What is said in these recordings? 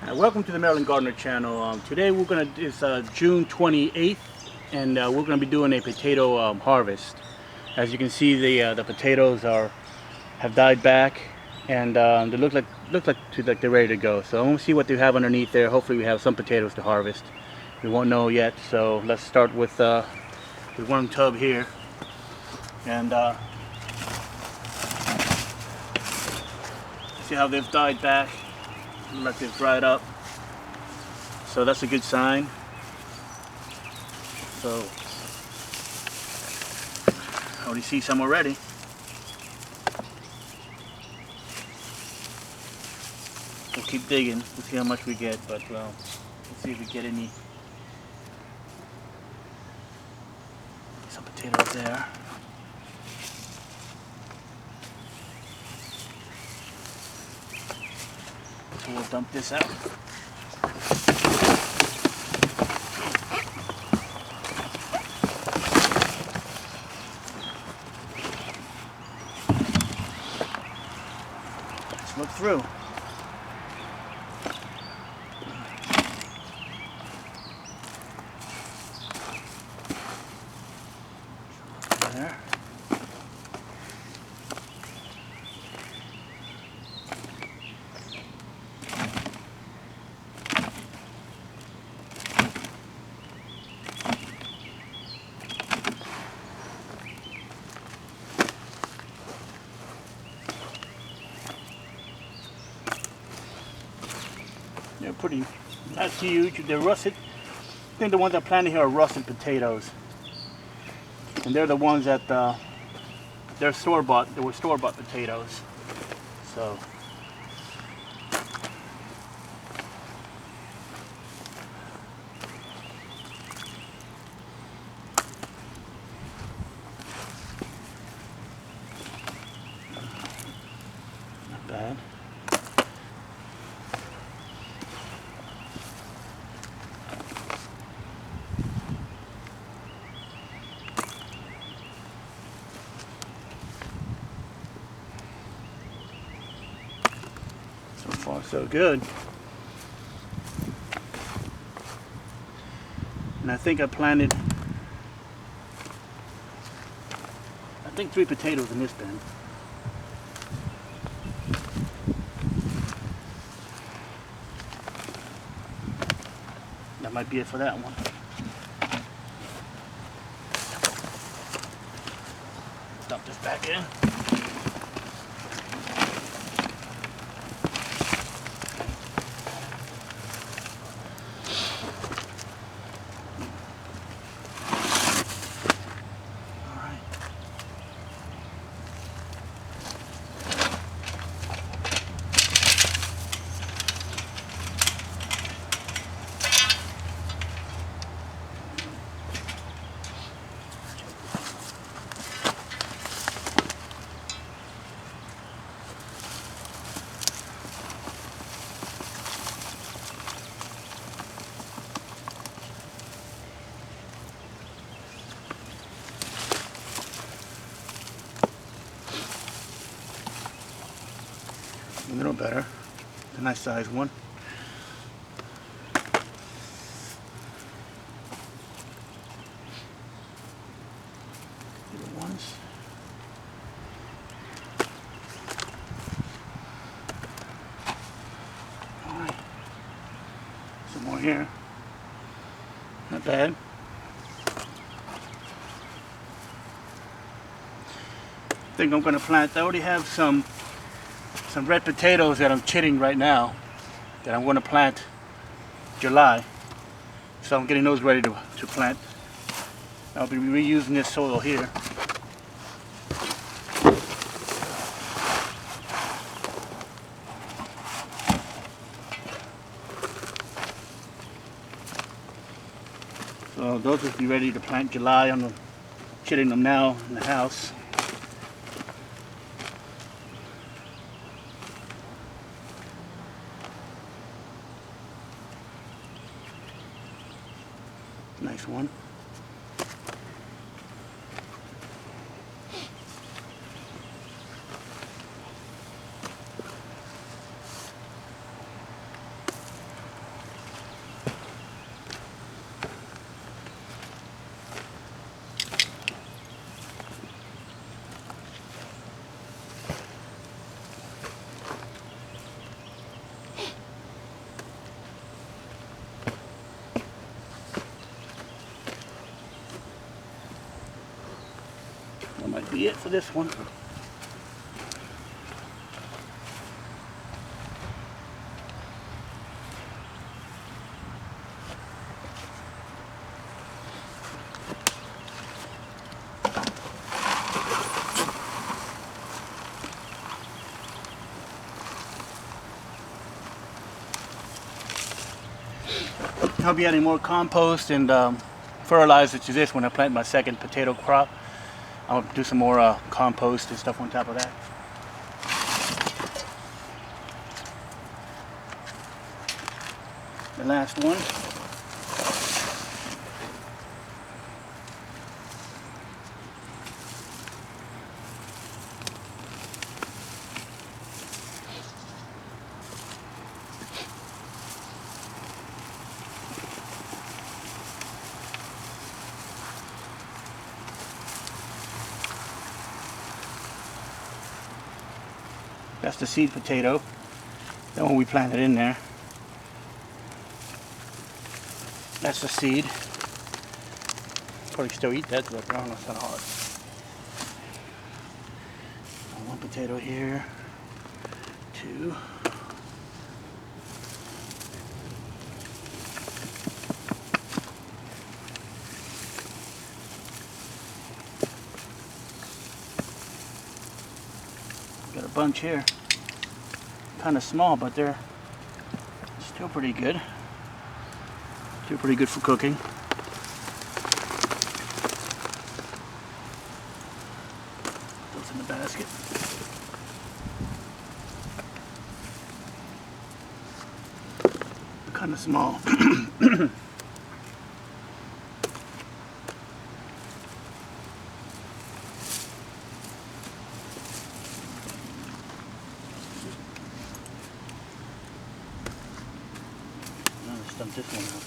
Welcome to the Maryland Gardener channel. Today it's June 28th, and we're gonna be doing a potato harvest. As you can see, the potatoes have died back, and they look like they're ready to go. So I'm gonna see what they have underneath there. Hopefully, we have some potatoes to harvest. We won't know yet. So let's start with one tub here, and see how they've died back. Look like they've dried up. So that's a good sign. So I already see some already. We'll keep digging. We'll see how much we get, but let's see if we get some potatoes there. So we'll dump this out. Let's look through. There. They're pretty, not huge. They're russet. I think the ones I planted here are russet potatoes. And they're the ones that they're store-bought. They were store-bought potatoes. So not bad. So far, so good. And I think I planted, 3 potatoes in this bin. That might be it for that one. Dump this back in. A little better. It's a nice size one. Little ones. All right. Some more here. Not bad. I think I'm going to plant. I already have some red potatoes that I'm chitting right now that I'm going to plant July. So I'm getting those ready to plant. I'll be reusing this soil here. So those will be ready to plant July. I'm chitting them now in the house. Nice one. be it for this one. I'll be adding more compost and fertilizer to this when I plant my second potato crop. I'll do some more compost and stuff on top of that. The last one. That's the seed potato. That one we planted in there. That's the seed. Probably still eat that, but I don't know, it's kind of hard. One potato here. Two. Got a bunch here. Kind of small, but they're still pretty good. Still pretty good for cooking. Those in the basket. Kind of small. Dump this one out.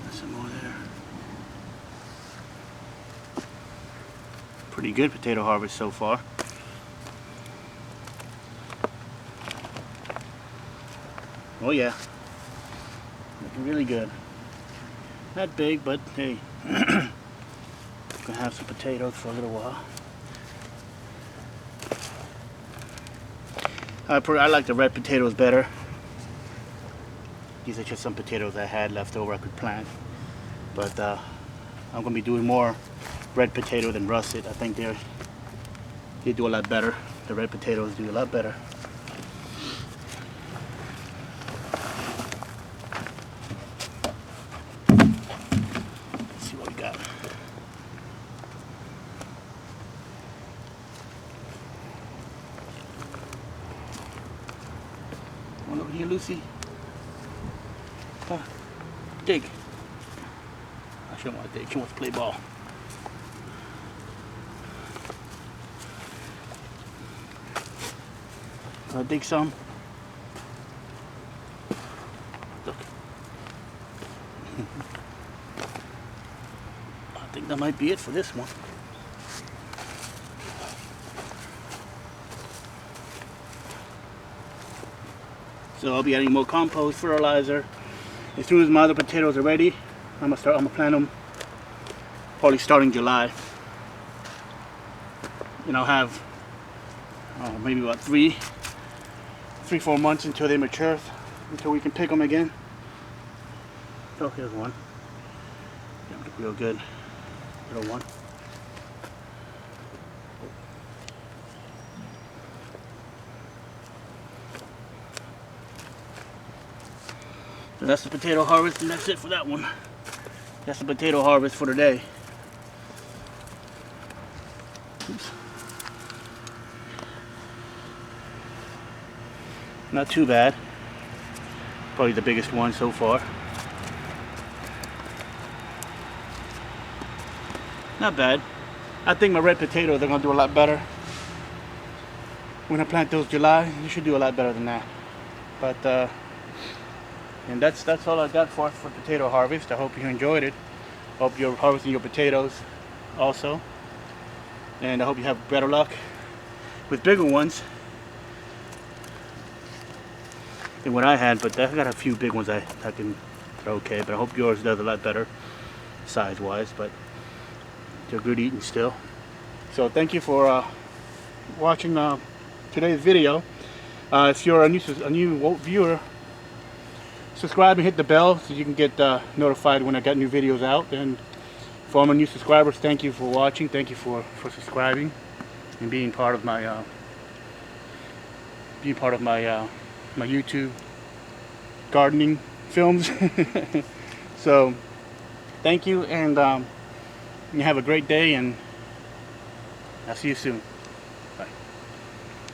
There's some more there. Pretty good potato harvest so far. Oh yeah, looking really good. Not big, but hey, gonna have some potatoes for a little while. I like the red potatoes better. These are just some potatoes I had left over I could plant. But I'm gonna be doing more red potato than russet. I think they do a lot better. The red potatoes do a lot better. Come on over here, Lucy. Dig. She don't want to dig. She wants to play ball. Dig some. Look. I think that might be it for this one. So I'll be adding more compost, fertilizer. As soon as my other potatoes are ready, I'm gonna plant them probably starting July. And I'll have maybe about 3-4 months until they mature, until we can pick them again. Oh, here's one. They look real good. Little one. So that's the potato harvest, and that's it for that one. That's the potato harvest for today. Oops. Not too bad. Probably the biggest one so far. Not bad. I think my red potatoes are gonna do a lot better. When I plant those July, you should do a lot better than that. But and that's all I got for potato harvest. I hope you enjoyed it. Hope you're harvesting your potatoes also, and I hope you have better luck with bigger ones than what I had. But I got a few big ones I can throw okay, but I hope yours does a lot better size wise, but they're good eating still. So thank you for watching today's video. If you're a new viewer, subscribe and hit the bell so you can get notified when I got new videos out. And for all my new subscribers, thank you for watching. Thank you for subscribing and being part of my my YouTube gardening films. So thank you, and you have a great day, and I'll see you soon.